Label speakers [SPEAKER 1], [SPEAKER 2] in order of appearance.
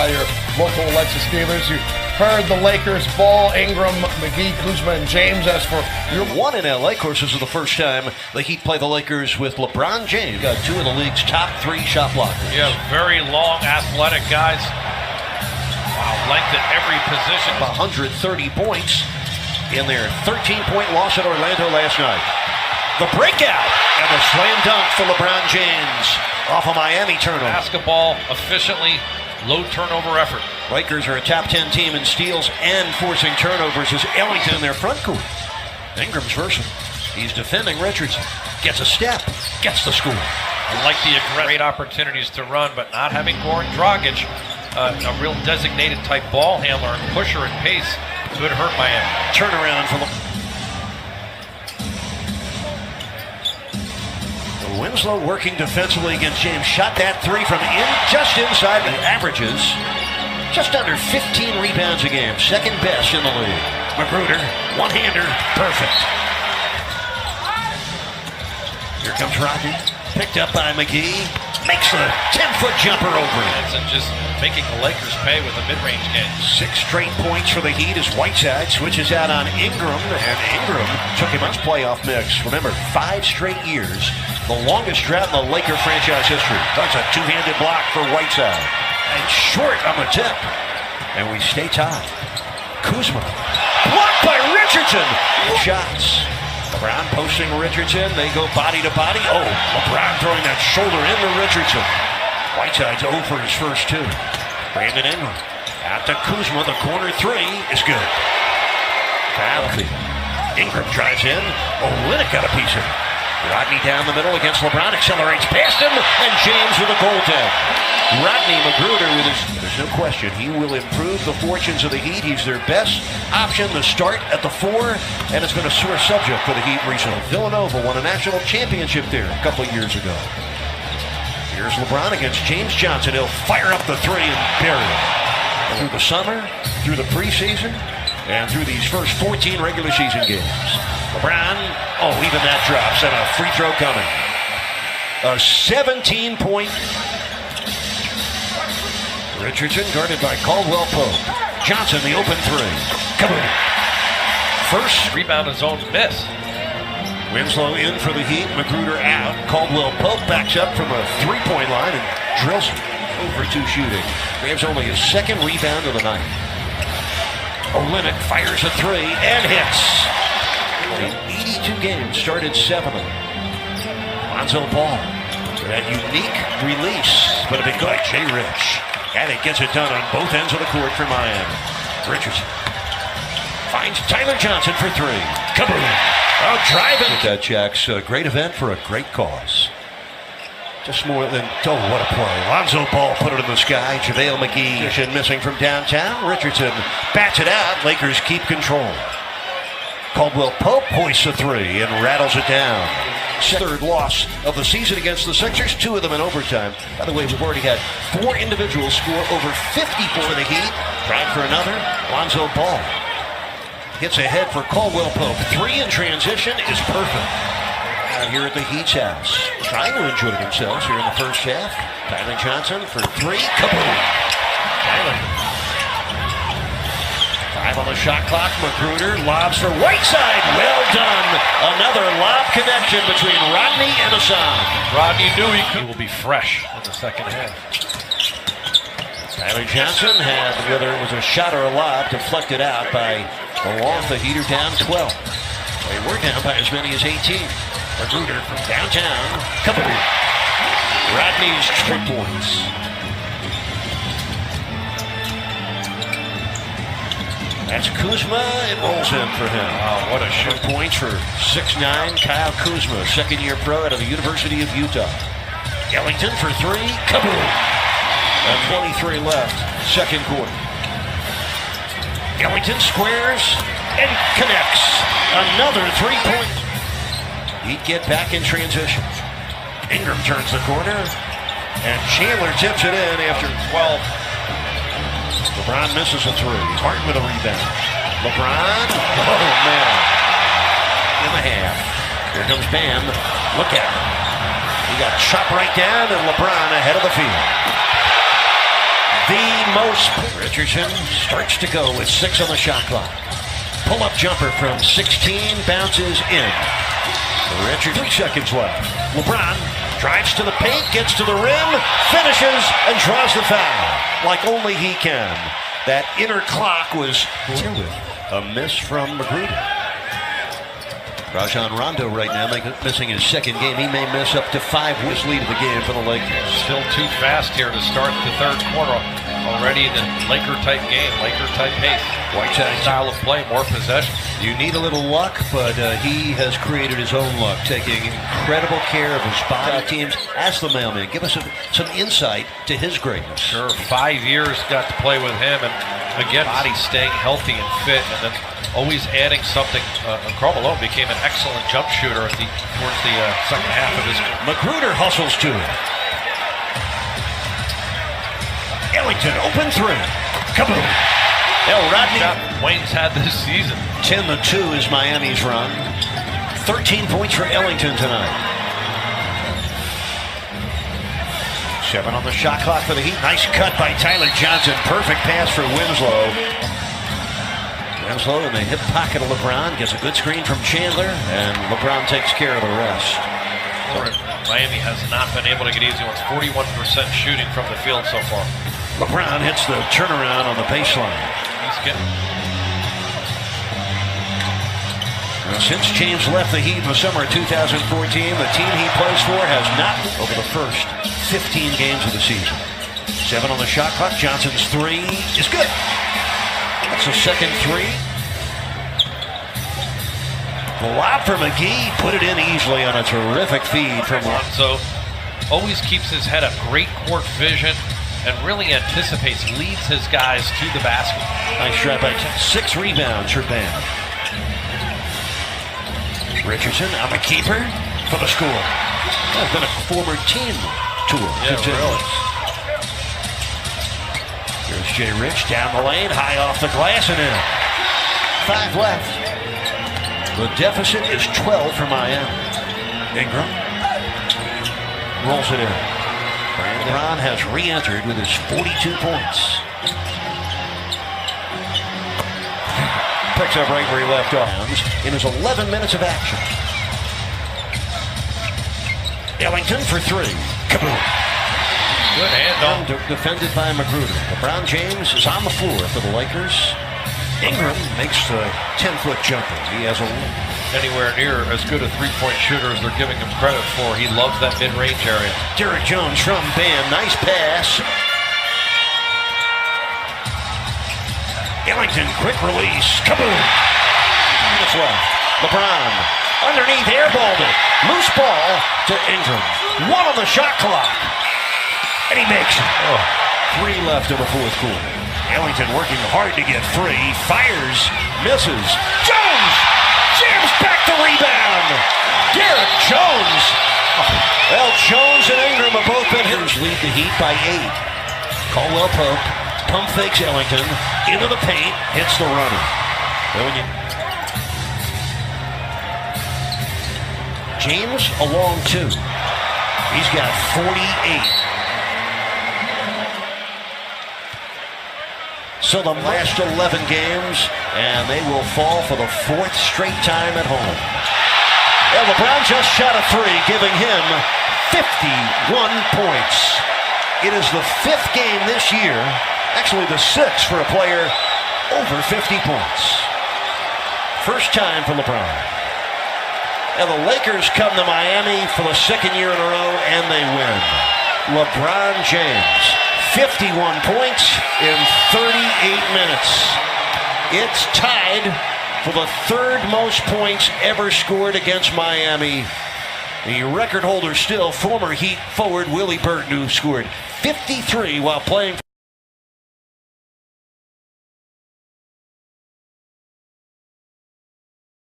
[SPEAKER 1] by your local Lexus dealers. You heard the Lakers, Ball, Ingram, McGee, Kuzma, and James. As for your
[SPEAKER 2] one in LA, of course, this is the first time the Heat play the Lakers with LeBron James. Got two of the league's top 3 shot blockers.
[SPEAKER 3] Yeah, very long, athletic guys. Wow, length at every position.
[SPEAKER 2] 130 points in their 13-point loss at Orlando last night. The breakout and the slam dunk for LeBron James off a Miami turnover.
[SPEAKER 3] Basketball efficiently, low turnover effort.
[SPEAKER 2] Lakers are a top 10 team in steals and forcing turnovers as Ellington in their front court. Ingram's versatile. He's defending Richardson. Gets a step. Gets the score.
[SPEAKER 3] I like the great opportunities to run, but not having Goran Dragic, a real designated type ball handler and pusher and pace, could hurt Miami.
[SPEAKER 2] Turnaround for Winslow working defensively against James. Shot that 3 from just inside the averages. Just under 15 rebounds a game. Second best in the league. Magruder, one-hander, perfect. Here comes Rodney. Picked up by McGee. Makes the 10-foot jumper over it.
[SPEAKER 3] And just making the Lakers pay with a mid-range game.
[SPEAKER 2] 6 straight points for the Heat as Whiteside switches out on Ingram. And Ingram took him out of playoff mix. Remember, 5 straight years. The longest drought in the Laker franchise history. That's a two-handed block for Whiteside. And short on the tip. And we stay tied. Kuzma. Blocked by Richardson. Shots. LeBron posting Richardson. They go body to body. Oh, LeBron throwing that shoulder into Richardson. Whiteside's 0 for his first 2. Brandon Ingram. Out to Kuzma. The corner 3 is good. Ingram drives in. Olynyk got a piece of it. Rodney down the middle against LeBron, accelerates past him, and James with a goaltend. Rodney Magruder with there's no question, he will improve the fortunes of the Heat. He's their best option to start at the 4, and it's been a sore subject for the Heat recently. Villanova won a national championship there a couple of years ago. Here's LeBron against James Johnson. He'll fire up the 3 and bury it. Through the summer, through the preseason, and through these first 14 regular season games. LeBron, even that drops, and a free throw coming. A 17-point. Richardson guarded by Caldwell Pope. Johnson, the open 3. Kaboom. First
[SPEAKER 3] rebound and zone miss.
[SPEAKER 2] Winslow in for the Heat, Magruder out. Caldwell Pope backs up from a 3-point line and drills it. Over 2 shooting. Grabs only his 2nd rebound of the night. Olynyk fires a 3 and hits. In 82 games, started 7 of them. Lonzo Ball. That unique release, but a big guy, Jay Rich. And it gets it done on both ends of the court for Miami. Richardson finds Tyler Johnson for 3. Kaboom! Oh, driving. That Jack's a great event for a great cause. Just more than, what a play. Lonzo Ball put it in the sky. JaVale McGee missing from downtown. Richardson bats it out. Lakers keep control. Caldwell Pope hoists a 3 and rattles it down. 3rd loss of the season against the Sixers, 2 of them in overtime. By the way, we've already had 4 individuals score over 50 for the Heat. Trying for another. Lonzo Ball hits ahead for Caldwell Pope. 3 in transition is perfect. Here at the Heat's house, trying to enjoy themselves here in the first half. Tyler Johnson for 3. Kaboom! Tyler. 5 on the shot clock. Magruder lobs for Whiteside. Well done. Another lob connection between Rodney and Hassan.
[SPEAKER 3] Rodney knew he will be fresh in the second half.
[SPEAKER 2] Tyler Johnson had, whether it was a shot or a lob, deflected out by the Loft. The Heat are down 12. They were down by as many as 18. Magruder from downtown. Kaboom! Rodney's 3 points. That's Kuzma. It rolls in for him.
[SPEAKER 3] Wow, what a shoot.
[SPEAKER 2] Points for 6'9", Kyle Kuzma, second-year pro out of the University of Utah. Ellington for 3. Kaboom! And 23 left, second quarter. Ellington squares and connects. Another 3-point. He'd get back in transition. Ingram turns the corner, and Chandler tips it in after 12. LeBron misses a 3. Harden with a rebound. LeBron, oh man, in the half. Here comes Bam. Look at him. He got chopped right down, and LeBron ahead of the field. The most. Richardson starts to go with 6 on the shot clock. Pull-up jumper from 16 bounces in. Richard, 3 seconds left. LeBron drives to the paint, gets to the rim, finishes, and draws the foul like only he can. That inner clock was a miss from Magruder. Rajon Rondo right now missing his second game. He may miss up to 5 with lead of the game for the Lakers.
[SPEAKER 3] Still too fast here to start the third quarter. Already the Laker-type game, Laker-type pace.
[SPEAKER 2] Whiteside
[SPEAKER 3] style of play, more possession.
[SPEAKER 2] You need a little luck, but he has created his own luck, taking incredible care of his body. Teams, ask the mailman, give us some insight to his greatness.
[SPEAKER 3] Sure, 5 years got to play with him, and again, body staying healthy and fit, and then always adding something. Karl Malone became an excellent jump shooter towards the second half of his career.
[SPEAKER 2] Magruder hustles to it. Ellington, open 3. Kaboom. Rodney.
[SPEAKER 3] Wayne's had this season.
[SPEAKER 2] 10-2 is Miami's run. 13 points for Ellington tonight. 7 on the shot clock for the Heat. Nice cut by Tyler Johnson. Perfect pass for Winslow. Winslow in the hip pocket of LeBron. Gets a good screen from Chandler. And LeBron takes care of the rest.
[SPEAKER 3] Miami has not been able to get easy ones. 41% shooting from the field so far.
[SPEAKER 2] LeBron hits the turnaround on the baseline.
[SPEAKER 3] He's getting...
[SPEAKER 2] Since James left the Heat in the summer of 2014, the team he plays for has not over the first 15 games of the season. 7 on the shot clock. Johnson's 3 is good. That's a second 3. The lob for McGee, put it in easily on a terrific feed from
[SPEAKER 3] Lonzo. Always keeps his head up, great court vision, and really anticipates, leads his guys to the basket.
[SPEAKER 2] Nice shot by 6 rebounds for Bam. Richardson on the keeper for the score. That's been a former team tour.
[SPEAKER 3] Yeah, really.
[SPEAKER 2] Here's Jay Rich down the lane, high off the glass and in. 5 left. The deficit is 12 for Miami. Ingram rolls it in. Brandon has re-entered with his 42 points. Picks up right where he left off in his 11 minutes of action. Ellington for 3. Kaboom.
[SPEAKER 3] Good hand
[SPEAKER 2] Defended by Magruder. LeBron James is on the floor for the Lakers. Ingram makes the 10-foot jumper. He has
[SPEAKER 3] anywhere near as good a three-point shooter as they're giving him credit for. He loves that mid-range area.
[SPEAKER 2] Derrick Jones from Bam. Nice pass. Ellington, quick release. Kaboom. Minutes left. LeBron underneath, airballed it. Loose ball to Ingram. 1 on the shot clock. And he makes it. 3 left in the fourth quarter. Ellington working hard to get free. Fires. Misses. Jones! Jams back the rebound. Derrick Jones. Well, Jones and Ingram have both been hit. Lead the Heat by 8. Caldwell Pope. Pump fakes Ellington. Into the paint. Hits the runner. James along 2. He's got 48. So the last 11 games, and they will fall for the 4th straight time at home. Well, LeBron just shot a 3, giving him 51 points. It is the 5th game this year, actually the 6th for a player over 50 points. First time for LeBron. And the Lakers come to Miami for the 2nd year in a row, and they win. LeBron James, 51 points in 38 minutes. It's tied for the 3rd most points ever scored against Miami. The record holder still, former Heat forward Willie Burton, who scored 53 while playing for